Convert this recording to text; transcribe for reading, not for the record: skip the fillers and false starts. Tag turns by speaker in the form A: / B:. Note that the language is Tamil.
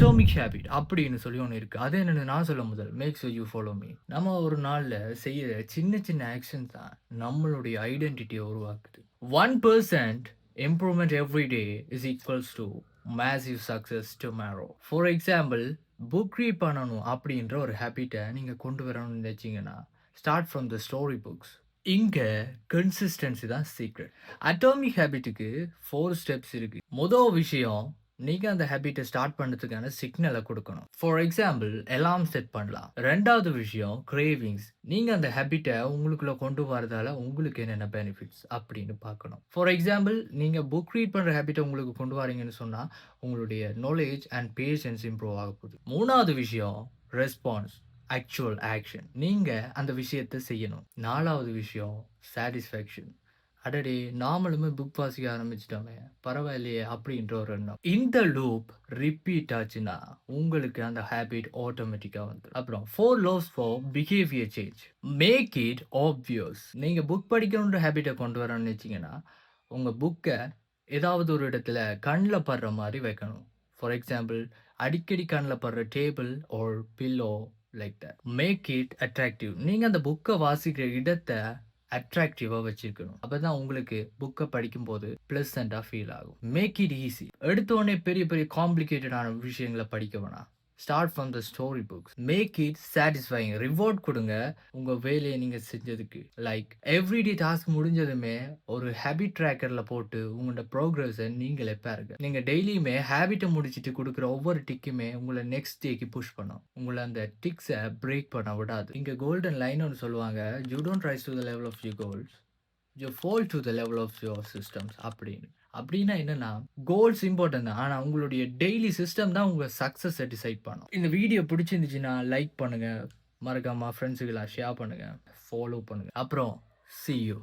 A: அட்டாமிக் ஹேபிட் அப்படின்னு சொல்லி ஒண்ணு இருக்கு. அது என்னன்னு நான் சொல்ல முதல். Makes you follow me. நம்ம ஒரு நாள்ல செய்யற சின்ன சின்ன ஆக்ஷன் தான் நம்மளுடைய ஐடென்டிட்டிய உருவாக்குது. 1% improvement every day is equals to massive success tomorrow. For example, book read பண்ணணும் அப்படின்ற ஒரு ஹேபிட்ட நீங்க கொண்டு வரணும்னு நினைச்சீங்கன்னா, start from the story books. இங்க கன்சிஸ்டன்சி தான் சீக்ரெட். அட்டாமிக் ஹேபிட்டுக்கு 4 ஸ்டெப்ஸ் இருக்கு. முதல் விஷயம், நீங்க அந்த ஹேபிட்ட ஸ்டார்ட் பண்றதுக்கான சிக்னல குடுக்கணும். ஃபார் எக்ஸாம்பிள், அலார்ம் செட் பண்ணலாம். 2வது விஷயம் கிரேவிங்ஸ். நீங்க அந்த ஹேபிட்ட உங்களுக்குள்ள கொண்டு வரதால உங்களுக்கு என்னென்ன பெனிஃபிட்ஸ் அப்படின்னு பார்க்கணும். ஃபார் எக்ஸாம்பிள், நீங்க புக் ரீட் பண்ற ஹேபிட்ட உங்களுக்கு கொண்டு வரீங்கன்னு சொன்னா, உங்களுடைய நாலேட்ஜ் அண்ட் பேஷன்ஸ் இம்ப்ரூவ் ஆகப்போகுது. 3வது விஷயம் ரெஸ்பான்ஸ். Actual action. நீங்க அந்த விஷயத்த செய்யணும். 4வது விஷயம் சாட்டிஸ்ஃபேக்ஷன். அடடே! நாமளுமே புக் வாசிக்க ஆரம்பிச்சுட்டோமே! பரவாயில்லையே! அப்படின்ற ஒரு எண்ணம். இந்த லூப் ரிப்பீட் ஆச்சுன்னா, உங்களுக்கு அந்த ஹேபிட் ஆட்டோமேட்டிக்கா வந்துரும். அப்புறம் 4 laws for behaviour change. Make it obvious. நீங்க புக் படிக்கணுன்ற ஹேபிட்ட கொண்டு வரணும்னு நெனச்சீங்கன்னா, உங்க புக்க ஏதாவது ஒரு இடத்துல கண்ல படுற மாரி வைக்கணும். ஃபார் எக்ஸாம்பிள், அடிக்கடி கண்ல படுற table or pillow like that. Make it attractive. நீங்க அந்த புக்க வாசிக்கிற இடத்த அட்ராக்டிவா வச்சிருக்கணும். அப்பதான் உங்களுக்கு புக்க படிக்கும்போது பிளசன்ட்டா ஃபீல் ஆகும். Make it easy. எடுத்த உடனே பெரிய பெரிய காம்ப்ளிகேட்டடான விஷயங்கள படிக்க வேணாம். Start from the story books. Make it satisfying. Reward குடுங்க உங்க வேலைய நீங்க செஞ்சதுக்கு. லைக் எவ்ரிடே டாஸ்க் முடிஞ்சதுமே ஒரு ஹேபிட் ட்ராக்கர்ல போட்டு உங்களோட ப்ரோக்ரஸ நீங்களே பாருங்க. நீங்க டெய்லியுமே ஹேபிட்ட முடிச்சுட்டு குடுக்குற ஒவ்வொரு டிக்குமே உங்கள நெக்ஸ்ட் டேக்கு புஷ் பண்ணும். உங்கள அந்த டிக்ஸ பிரேக் பண்ண விடாது. இங்க கோல்டன் லைன் ஒண்ணு சொல்லுவாங்க. "You don't rise to the level of your goals. You fall to the level of your systems" அப்படின்னு. அப்படின்னா என்னன்னா, கோல்ஸ் இம்பார்ட்டன்ட் தான். ஆனா உங்களுடைய டெய்லி சிஸ்டம் தான் உங்க சக்சஸ டிசைட் பண்ணும். இந்த வீடியோ பிடிச்சிருந்துச்சுன்னா லைக் பண்ணுங்க. மறக்காம ஃப்ரெண்ட்ஸுக்கெல்லாம் ஷேர் பண்ணுங்க. ஃபாலோ பண்ணுங்க. அப்புறம் see you.